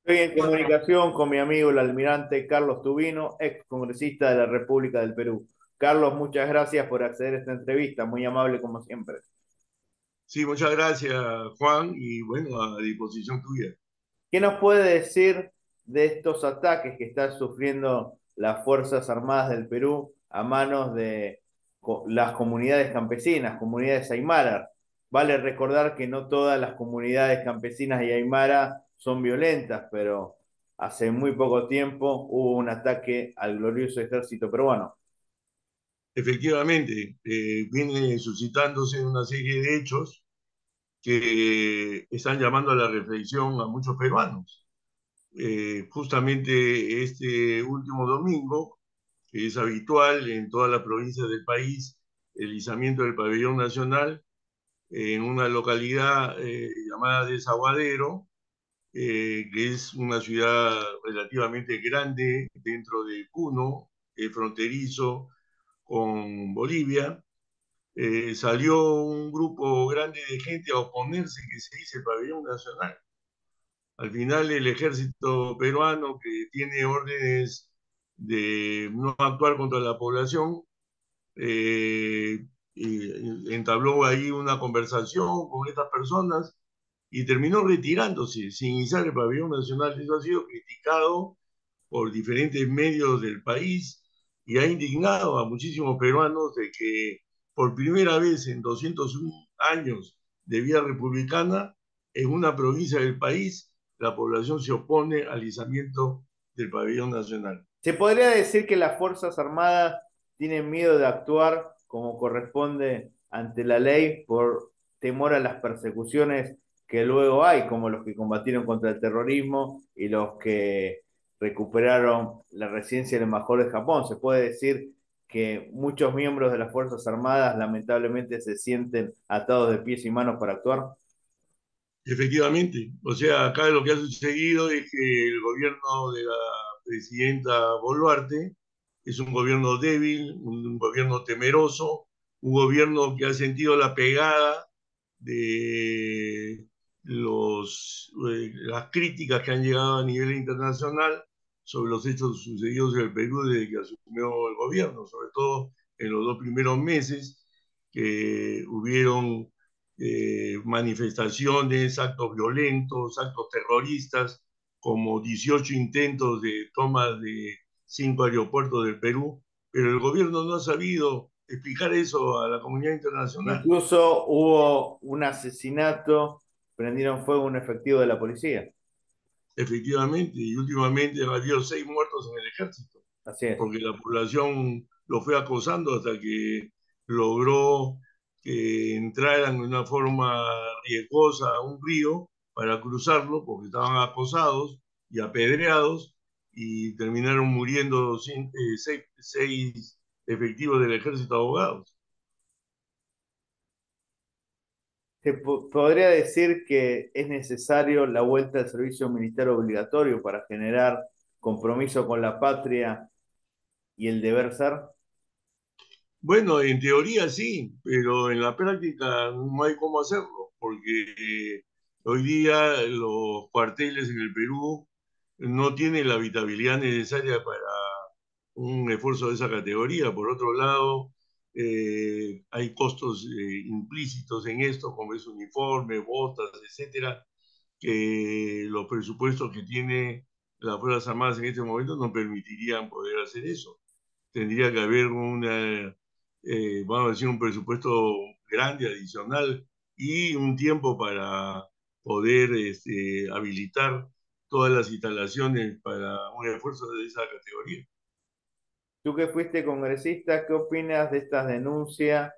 Estoy en comunicación con mi amigo el almirante Carlos Tubino, ex congresista de la República del Perú. Carlos, muchas gracias por acceder a esta entrevista, muy amable como siempre. Sí, muchas gracias, Juan, y bueno, a disposición tuya. ¿Qué nos puede decir de estos ataques que están sufriendo las Fuerzas Armadas del Perú a manos de las comunidades campesinas, comunidades aymara? Vale recordar que no todas las comunidades campesinas y aymara son violentas, pero hace muy poco tiempo hubo un ataque al glorioso ejército peruano. Efectivamente, viene suscitándose una serie de hechos que están llamando a la reflexión a muchos peruanos. Justamente este último domingo, que es habitual en todas las provincias del país, el izamiento del pabellón nacional en una localidad llamada Desaguadero, que es una ciudad relativamente grande dentro de Puno, fronterizo con Bolivia. Salió un grupo grande de gente a oponerse que se dice el pabellón nacional. Al final el ejército peruano, que tiene órdenes de no actuar contra la población, entabló ahí una conversación con estas personas y terminó retirándose sin izar el pabellón nacional. Eso ha sido criticado por diferentes medios del país y ha indignado a muchísimos peruanos de que por primera vez en 201 años de vida republicana, en una provincia del país, la población se opone al izamiento del pabellón nacional. Se podría decir que las Fuerzas Armadas tienen miedo de actuar como corresponde ante la ley por temor a las persecuciones que luego hay, como los que combatieron contra el terrorismo y los que recuperaron la residencia del embajador de Japón. Se puede decir que muchos miembros de las Fuerzas Armadas lamentablemente se sienten atados de pies y manos para actuar. Efectivamente, o sea, acá lo que ha sucedido es que el gobierno de la presidenta Boluarte es un gobierno débil, un gobierno temeroso, un gobierno que ha sentido la pegada de las críticas que han llegado a nivel internacional sobre los hechos sucedidos en el Perú desde que asumió el gobierno, sobre todo en los 2 primeros meses que hubieron manifestaciones, actos violentos, actos terroristas, como 18 intentos de toma de 5 aeropuertos del Perú, pero el gobierno no ha sabido explicar eso a la comunidad internacional. Incluso hubo un asesinato, prendieron fuego a un efectivo de la policía. Efectivamente, y últimamente ha habido 6 muertos en el ejército, Así es. porque la población lo fue acosando hasta que logró que entraran de una forma riesgosa a un río para cruzarlo, porque estaban acosados y apedreados, y terminaron muriendo 6 efectivos del ejército abogados. Podría decir que es necesario la vuelta al servicio militar obligatorio para generar compromiso con la patria y el deber ser. Bueno, en teoría sí, pero en la práctica no hay cómo hacerlo, porque hoy día los cuarteles en el Perú no tienen la habitabilidad necesaria para un esfuerzo de esa categoría. Por otro lado, hay costos implícitos en esto, como es uniforme, botas, etcétera, que los presupuestos que tiene las Fuerzas Armadas en este momento no permitirían poder hacer eso. Tendría que haber vamos a decir, un presupuesto grande, adicional, y un tiempo para poder habilitar todas las instalaciones para un esfuerzo de esa categoría. Tú que fuiste congresista, ¿qué opinas de estas denuncias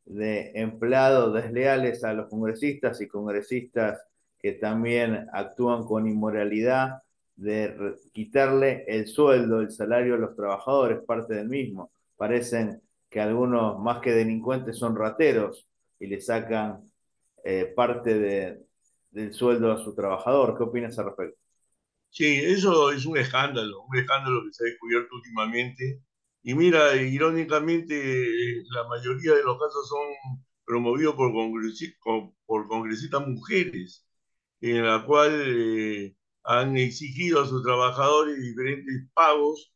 de empleados desleales a los congresistas y congresistas que también actúan con inmoralidad de quitarle el sueldo, el salario a los trabajadores, parte del mismo? Parecen que algunos más que delincuentes son rateros y le sacan parte del sueldo a su trabajador. ¿Qué opinas al respecto? Sí, eso es un escándalo que se ha descubierto últimamente. Y mira, irónicamente, la mayoría de los casos son promovidos por congresistas mujeres en la cual han exigido a sus trabajadores diferentes pagos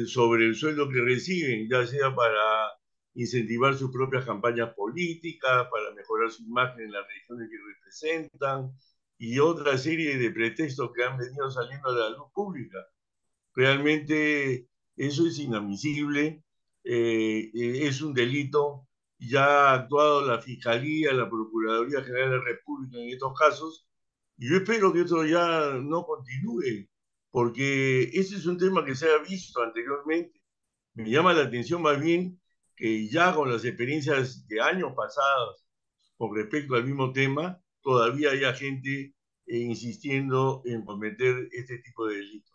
sobre el sueldo que reciben, ya sea para incentivar sus propias campañas políticas, para mejorar su imagen en las regiones que representan y otra serie de pretextos que han venido saliendo a la luz pública. Realmente eso es inadmisible, es un delito. Ya ha actuado la Fiscalía, la Procuraduría General de la República en estos casos, y yo espero que esto ya no continúe, porque ese es un tema que se ha visto anteriormente. Me llama la atención más bien que ya con las experiencias de años pasados con respecto al mismo tema, todavía haya gente insistiendo en cometer este tipo de delitos.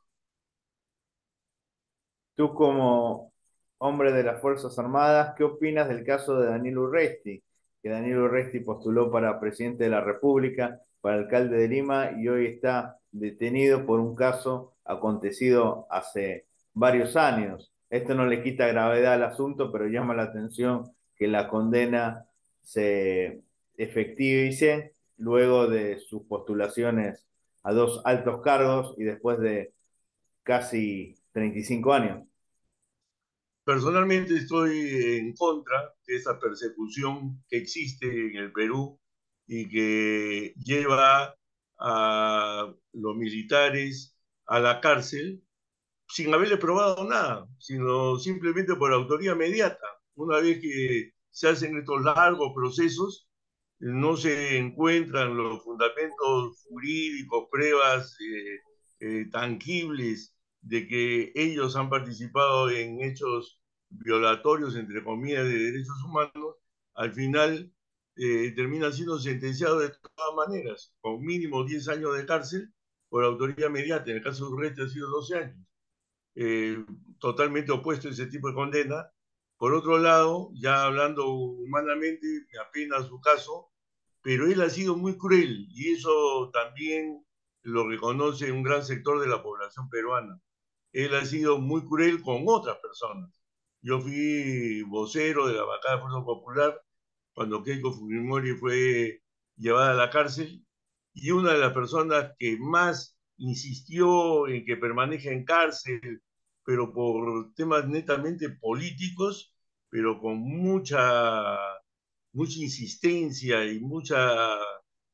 Tú como hombre de las Fuerzas Armadas, ¿qué opinas del caso de Daniel Urresti? Que Daniel Urresti postuló para presidente de la República, para alcalde de Lima y hoy está detenido por un caso acontecido hace varios años. Esto no le quita gravedad al asunto, pero llama la atención que la condena se efectivice luego de sus postulaciones a dos altos cargos y después de casi 35 años. Personalmente estoy en contra de esa persecución que existe en el Perú y que lleva a los militares a la cárcel sin haberle probado nada, sino simplemente por autoría mediata. Una vez que se hacen estos largos procesos, no se encuentran los fundamentos jurídicos, pruebas tangibles de que ellos han participado en hechos violatorios, entre comillas, de derechos humanos. Al final terminan siendo sentenciados de todas maneras, con mínimo 10 años de cárcel por autoría mediata. En el caso de Urresti ha sido 12 años. eh, Totalmente opuesto a ese tipo de condena. Por otro lado, ya hablando humanamente, me apena su caso, pero él ha sido muy cruel y eso también lo reconoce un gran sector de la población peruana. Él ha sido muy cruel con otras personas. Yo fui vocero de la bancada de Fuerza Popular cuando Keiko Fujimori fue llevada a la cárcel y una de las personas que más insistió en que permanezca en cárcel, pero por temas netamente políticos, pero con mucha insistencia y mucha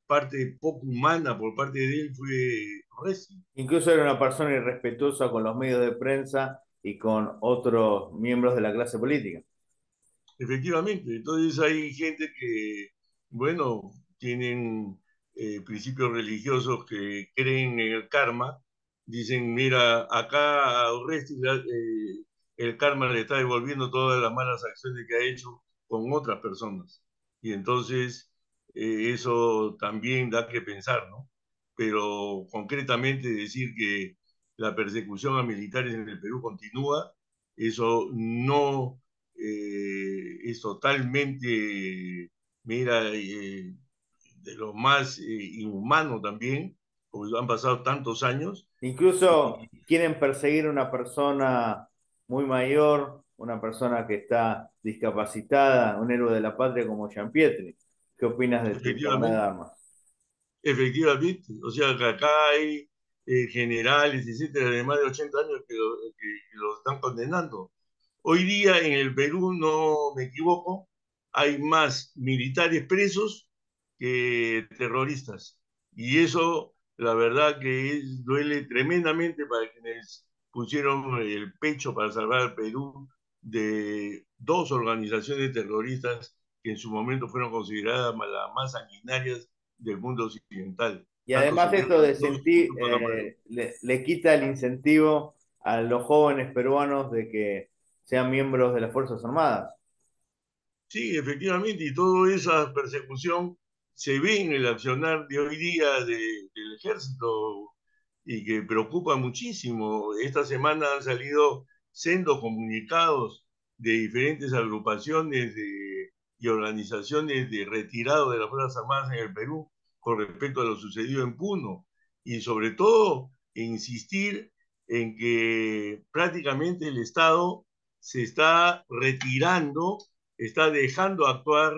parte poco humana por parte de él fue Resi. Incluso era una persona irrespetuosa con los medios de prensa y con otros miembros de la clase política. Efectivamente, entonces hay gente que, bueno, tienen principios religiosos que creen en el karma. Dicen, mira, acá a Oresti el karma le está devolviendo todas las malas acciones que ha hecho con otras personas. Y entonces eso también da que pensar, ¿no? Pero concretamente decir que la persecución a militares en el Perú continúa, eso no es totalmente, mira, de lo más inhumano también, porque han pasado tantos años. Incluso quieren perseguir a una persona muy mayor, una persona que está discapacitada, un héroe de la patria como Pietri. ¿Qué opinas de tu camarada Efectivamente, Armas? efectivamente, o sea que acá hay generales, etcétera, de más de 80 años que lo están condenando. Hoy día en el Perú, no me equivoco, hay más militares presos que terroristas. Y eso, la verdad que duele tremendamente para quienes pusieron el pecho para salvar al Perú de dos organizaciones terroristas que en su momento fueron consideradas las más sanguinarias del mundo occidental, Y tanto además Sendero esto de Luminoso como sentir, Tupac Amaru. le quita el incentivo a los jóvenes peruanos de que sean miembros de las Fuerzas Armadas. Sí, efectivamente, y toda esa persecución se ve en el accionar de hoy día del ejército y que preocupa muchísimo. Esta semana han salido sendos comunicados de diferentes agrupaciones y organizaciones de retirado de las Fuerzas Armadas en el Perú con respecto a lo sucedido en Puno y sobre todo insistir en que prácticamente el Estado se está retirando, está dejando actuar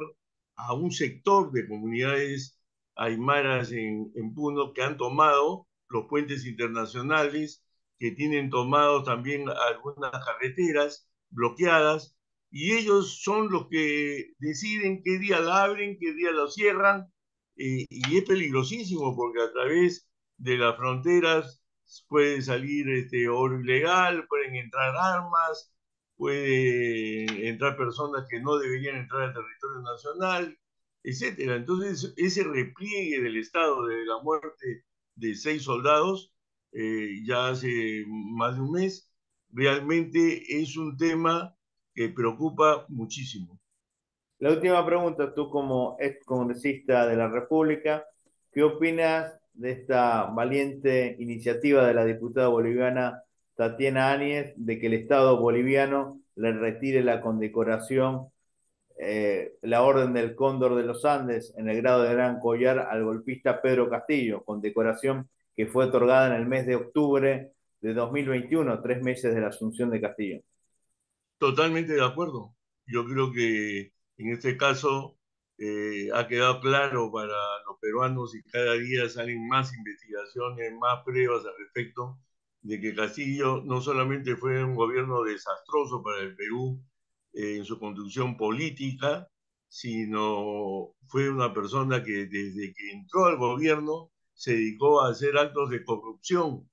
a un sector de comunidades aymaras en Puno que han tomado los puentes internacionales que tienen tomados también algunas carreteras bloqueadas, y ellos son los que deciden qué día la abren, qué día la cierran, y es peligrosísimo porque a través de las fronteras puede salir oro ilegal, pueden entrar armas, pueden entrar personas que no deberían entrar al territorio nacional, etcétera. Entonces, ese repliegue del Estado de la muerte de 6 soldados, ya hace más de un mes, realmente es un tema que preocupa muchísimo. La última pregunta, tú como ex congresista de la República, ¿qué opinas de esta valiente iniciativa de la diputada boliviana Tatiana Áñez de que el Estado boliviano le retire la condecoración, la Orden del Cóndor de los Andes en el grado de Gran Collar al golpista Pedro Castillo, condecoración que fue otorgada en el mes de octubre de 2021, 3 meses de la asunción de Castillo? Totalmente de acuerdo. Yo creo que en este caso ha quedado claro para los peruanos y cada día salen más investigaciones, más pruebas al respecto de que Castillo no solamente fue un gobierno desastroso para el Perú en su conducción política, sino fue una persona que desde que entró al gobierno se dedicó a hacer actos de corrupción,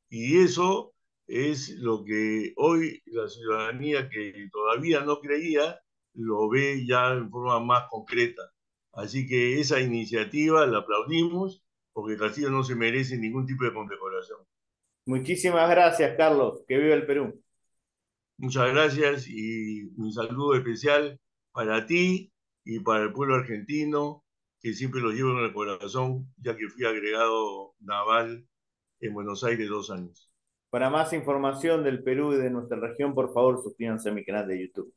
y eso es lo que hoy la ciudadanía que todavía no creía lo ve ya en forma más concreta. Así que esa iniciativa la aplaudimos porque Castillo no se merece ningún tipo de condecoración. Muchísimas gracias, Carlos. Que viva el Perú. Muchas gracias y un saludo especial para ti y para el pueblo argentino, que siempre lo llevo en el corazón, ya que fui agregado naval en Buenos Aires 2 años. Para más información del Perú y de nuestra región, por favor, suscríbanse a mi canal de YouTube.